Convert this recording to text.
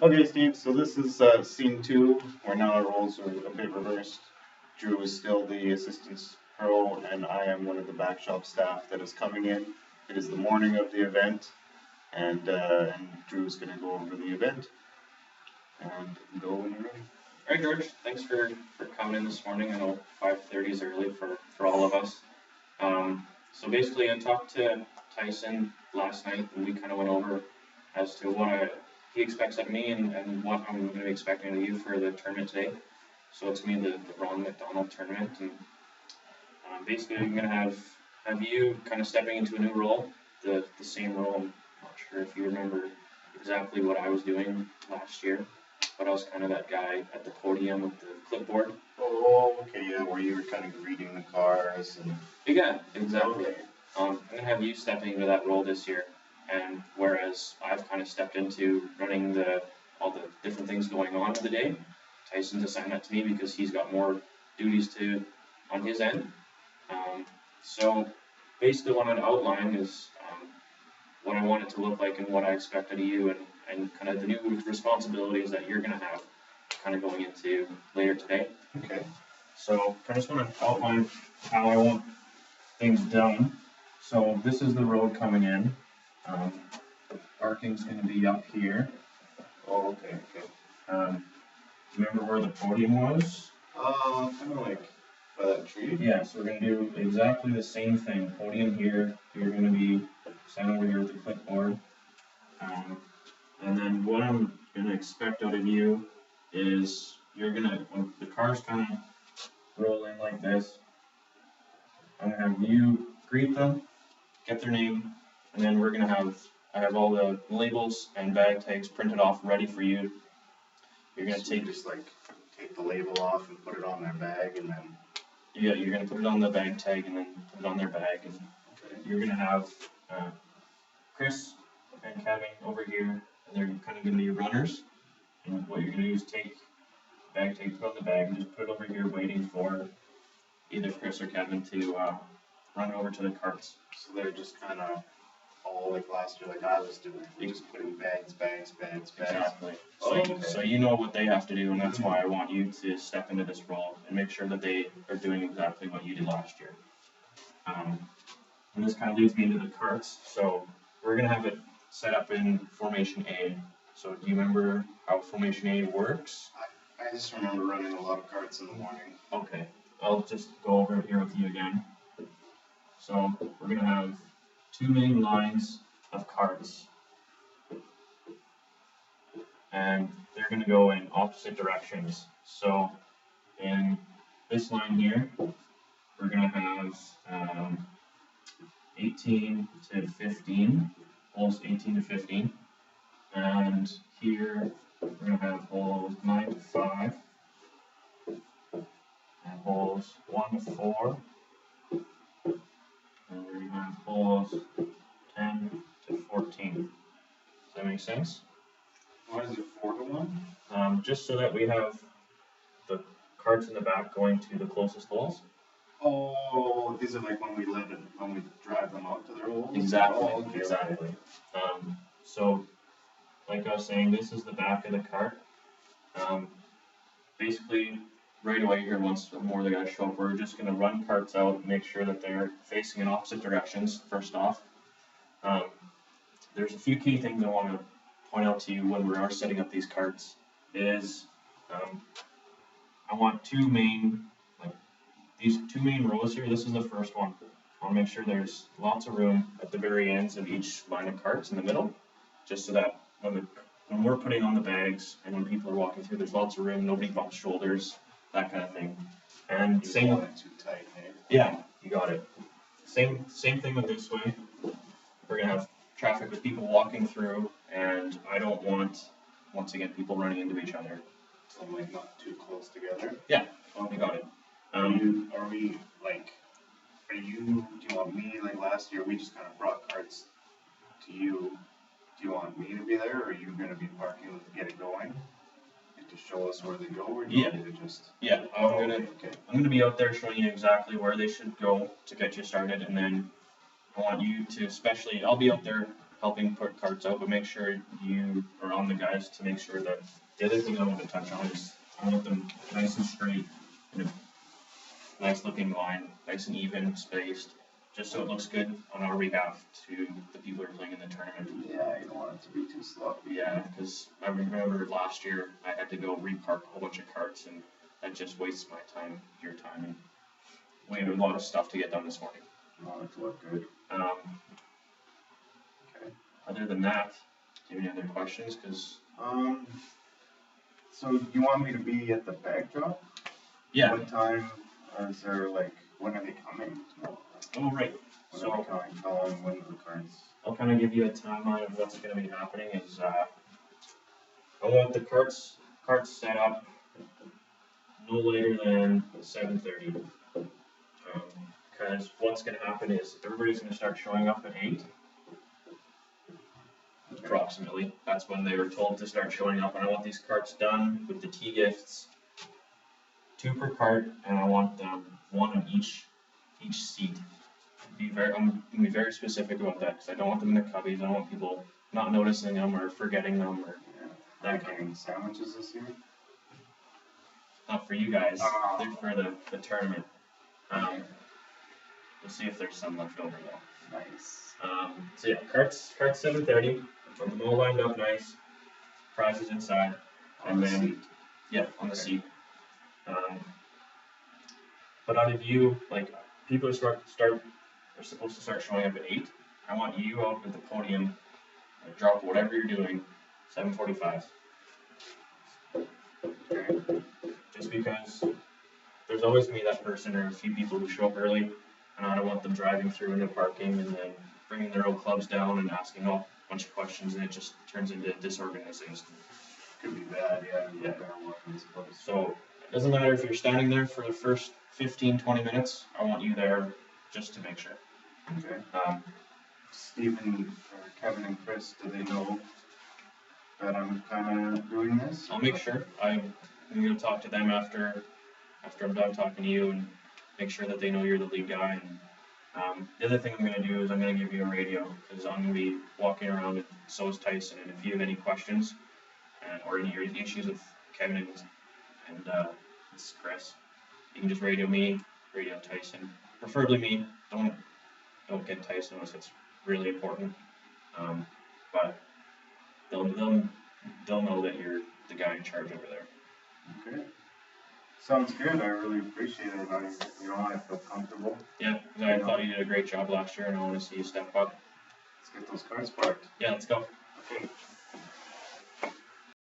Okay, Steve, so this is scene two, where now our roles are a bit reversed. Drew is still the assistant pro, and I am one of the back shop staff that is coming in. It is the morning of the event, and Drew is going to go over the event and go when you're ready. All right, George. Thanks for coming in this morning. I know 5:30 is early for all of us. So basically, I talked to Tyson last night, and we kind of went over as to he expects of me and what I'm going to be expecting of you for the tournament today. So it's going to be the Ron McDonald tournament, and basically I'm going to have you kind of stepping into a new role, the same role. I'm not sure if you remember exactly what I was doing last year, but I was kind of that guy at the podium with the clipboard. Oh, okay, yeah, where you were kind of greeting the cars and. Yeah, exactly. I'm gonna have you stepping into that role this year, and whereas I've kind of stepped into running all the different things going on in the day, Tyson's assigned that to me because he's got more duties on his end. So basically, what I'm gonna outline is what I want it to look like and what I expect out of you, and kind of the new responsibilities that you're gonna have, kind of going into later today. Okay. So I just want to outline how I want things done. So this is the road coming in. Parking's going to be up here. Oh, okay, okay. Remember where the podium was? Kind of like by that tree. Yeah, so we're going to do exactly the same thing. Podium here. You're going to be standing over here with the clipboard. And then what I'm going to expect out of you is when the cars kind of roll in like this, I'm gonna have you greet them, get their name, and then I have all the labels and bag tags printed off ready for you. You're gonna take the label off and put it on their bag, and then. Yeah, you're gonna put it on the bag tag and then put it on their bag, and you're gonna have Chris and Kevin over here, and they're kind of gonna be runners. And what you're gonna do is take bag tag, put on the bag, and just put it over here, waiting for either Chris or Kevin to run over to the carts. So they're just kind of all like last year, like I was doing, just putting bags. Exactly. Oh, okay. So you know what they have to do, and that's why I want you to step into this role and make sure that they are doing exactly what you did last year. And this kind of leads me into the carts. So we're going to have it set up in Formation A. So do you remember how Formation A works? I just remember running a lot of carts in the morning. Okay. I'll just go over it here with you again. So we're going to have two main lines of carts, and they're going to go in opposite directions. So in this line here, we're going to have 18 to 15, holes 18 to 15, and here we're going to have holes 9 to 5, and holes 1 to 4, and we're going to have holes 10 to 14. Does that make sense? Why is it 4 to 1? Just so that we have the carts in the back going to the closest holes. Oh, these are like when we drive them out to their holes? Exactly, oh, okay. Exactly. So, like I was saying, this is the back of the cart. Basically, right away here, once more of the guys show up, we're just going to run carts out and make sure that they're facing in opposite directions, first off. There's a few key things I want to point out to you when we are setting up these carts is I want these two main rows here. This is the first one. I want to make sure there's lots of room at the very ends of each line of carts in the middle, just so that when we're putting on the bags and when people are walking through, there's lots of room, nobody bumps shoulders, that kind of thing. And you don't want it too tight, hey? Yeah, you got it. Same thing with this way. We're gonna have traffic with people walking through, and I don't want, once again, people running into each other. So like not too close together? Yeah, you got it. Do you want me, like last year, we just kind of brought carts to you. Do you want me to be there, or are you going to be parking to get it going? To show us where they go, or do you want me to just? Yeah, I'm gonna be out there showing you exactly where they should go to get you started, and then I want you to I'll be out there helping put carts out, but make sure you are on the guys to make sure that the other thing I want to touch on is I want them nice and straight, in a nice looking line, nice and even, spaced, just so it looks good on our behalf to the people who are playing in the tournament. Yeah, you don't want it to be too sloppy. Yeah, because I remember last year I had to go repark a whole bunch of carts, and that just wastes my time, your time, and we have a lot of stuff to get done this morning. Want it to look good. Okay. Other than that, do you have any other questions? So you want me to be at the bag drop? Yeah. What time, or is there like, when are they coming? Oh, right. When So are they coming? How long, when are the carts? I'll kind of give you a timeline of what's going to be happening is, I want the carts set up no later than 7:30. Because what's going to happen is everybody's going to start showing up at 8. Approximately. That's when they were told to start showing up, and I want these carts done with the tea gifts, 2 per cart, and I want them 1 on each seat. I'm gonna be very specific about that because I don't want them in the cubbies. I don't want people not noticing them or forgetting them or that kind of sandwiches this year. Not for you guys. They're for the tournament. We'll see if there's some left over though. Nice. So yeah, carts 7:30. Want them all lined up nice. Prizes inside, and then seat. Yeah, on the seat. But out of you, like people are supposed to start showing up at 8. I want you out at the podium, drop whatever you're doing, 7:45. Okay. Just because there's always gonna be that person or a few people who show up early, and I don't want them driving through into parking and then bringing their old clubs down and asking a bunch of questions, and it just turns into disorganization. Could be bad, yeah. So it doesn't matter if you're standing there for the first 15-20 minutes. I want you there just to make sure. Okay. Stephen, or Kevin and Chris, do they know that I'm kind of doing this? I'll make sure. I'm going to talk to them after I'm done talking to you and make sure that they know you're the lead guy. And the other thing I'm going to do is I'm going to give you a radio because I'm going to be walking around, and so is Tyson. And if you have any questions or any issues with Kevin and it's Chris, you can just radio me, radio Tyson. Preferably me. Don't get Tyson unless it's really important. But they'll know that you're the guy in charge over there. Okay. Sounds good. I really appreciate it. I feel comfortable. Yeah, I thought you did a great job last year, and I want to see you step up. Let's get those cars parked. Yeah, let's go. Okay.